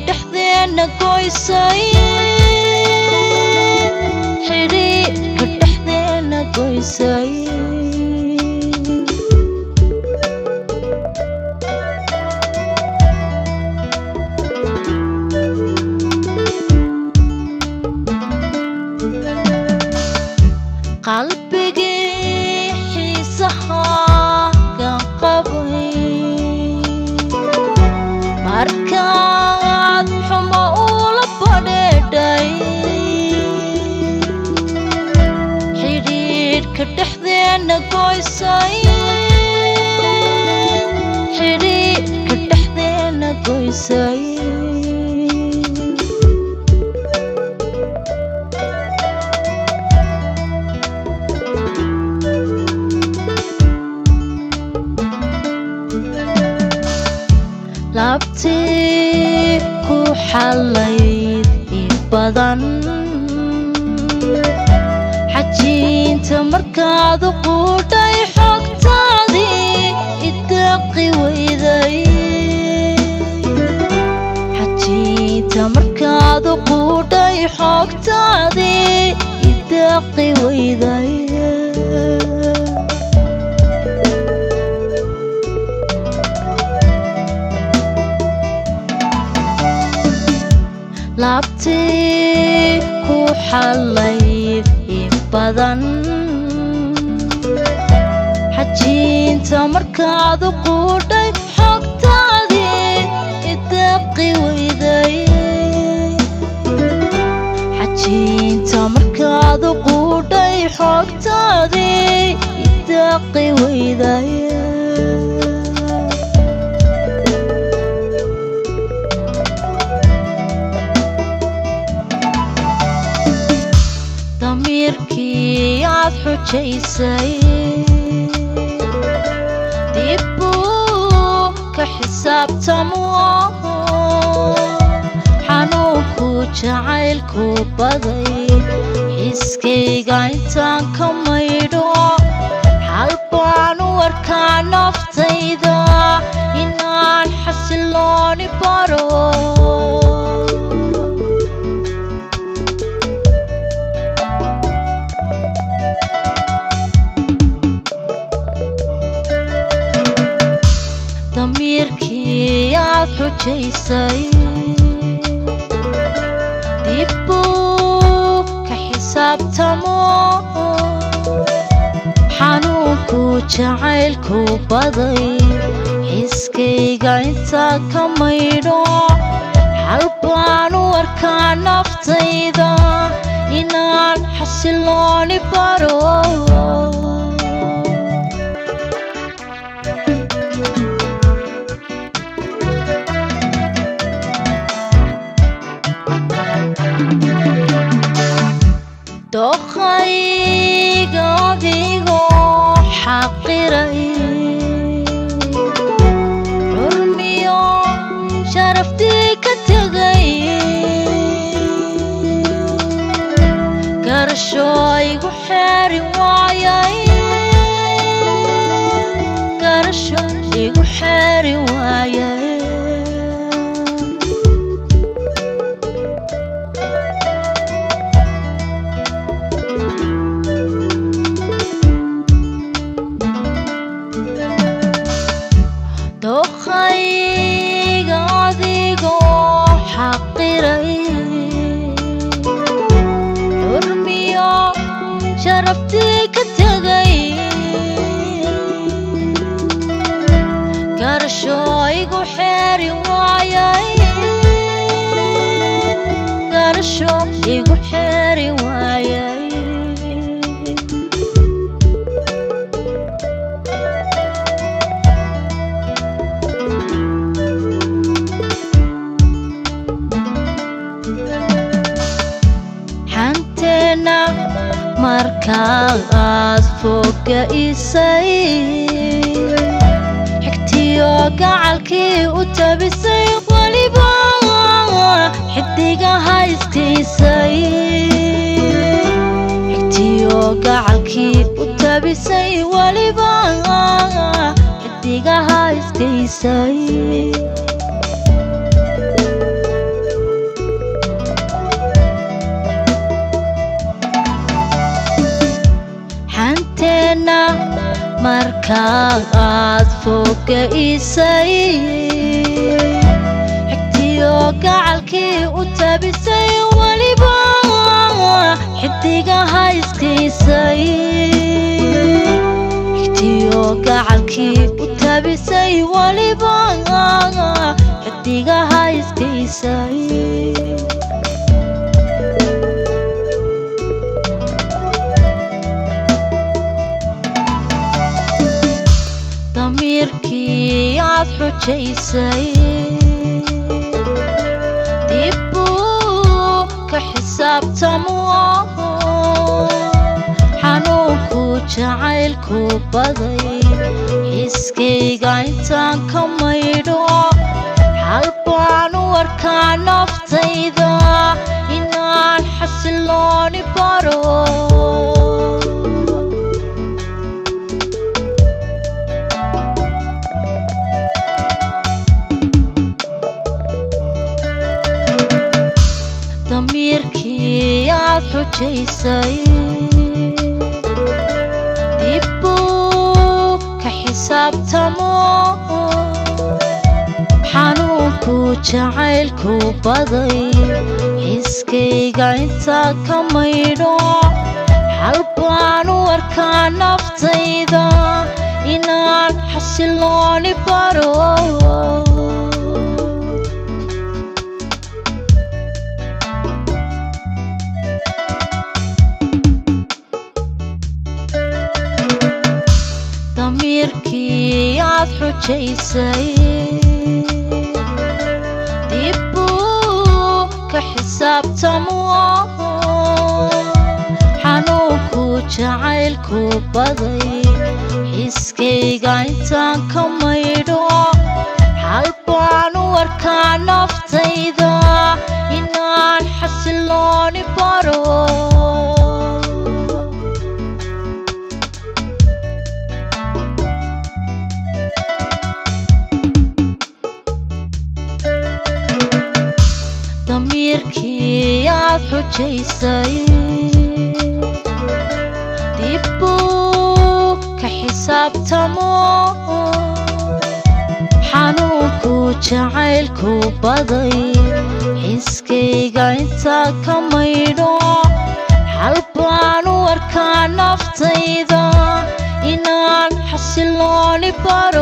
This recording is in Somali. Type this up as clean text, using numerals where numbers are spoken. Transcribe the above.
dhexdeena goysay xiriirka dhexdeena goysay qalbigii xiisaha kan qabay markaad xumo ula badheedhay xidhiidhka dhexdeena goysay xidhiidhka dhexdeena goysay labtii ku xalayd in badan xajiinta markaad u quudhay xogtaadii idaqi weyday xajiinta markaad u quudhay xogtaadii idaqi weyday labtii ku xalayd in badan xajiinta markaad u quudhay xogtaadii idaqi weyday xajiinta markaad u quudhay xogtaadii idaqi weyday damiirkii aad xujaysay dib uu ka xisaabtamo xanuunku jacaylku baday xiskayga intaan ka maydho xal baan u arkaa naftayda inaan xasilooni baro damiirkii aad xujaysay dib uu ka xisaabtamo xanuunku jacaylku baday xiskayga intaan ka maydho xal baan u arkaa naftayda inaan xasilooni baro doqayga adigoo xaqiray xurmiyo sharaftii ka tegay garasho igu xeeri waayay garasho igu xeeri waayay doqayga adigoo xaqiray xurmiyo sharaftii ka tegay garasho igu xeeri waayay garasho igu xeeri waayay xanteena markaad foga isay xigtiyo gacalkii u tabisay waliba xidigaha istiisay xigtiyo gacalkii u tabisay waliba xidigaha istiisay xidhna markaad fogaysay xigtiyo gacalkii u tabisay waliba xidigaha iskaysay xigtiyo gacalkii u tabisay waliba xidigaha iskaysay ضميركي عاد حجيسي ديبو كحساب تموه حنوكو جعيلكو بضي حسكي قايتان كميدو حلبان واركان نفتيدا إنان حسلوني بارو ضميركي عاد حجيسي ديبو كحساب تموه حنوكو جعيلكو بضي حسكي قايتا كميدو حلبان واركان نفتيدا إنان حسلوني بارو ضميركي عاد حجيسي ديبو كحساب تموه حنوكو جعيلكو بضي حسكي قايتان كميدو حلبان واركان نفتيدا إنان حسلوني بارو ضميركي عاد حجيسي ديبو كحساب تموه حنوكو جعيلكو بضي حسكي قايتا كميدو حلبان واركان نفتيدا إنان حسلوني بارو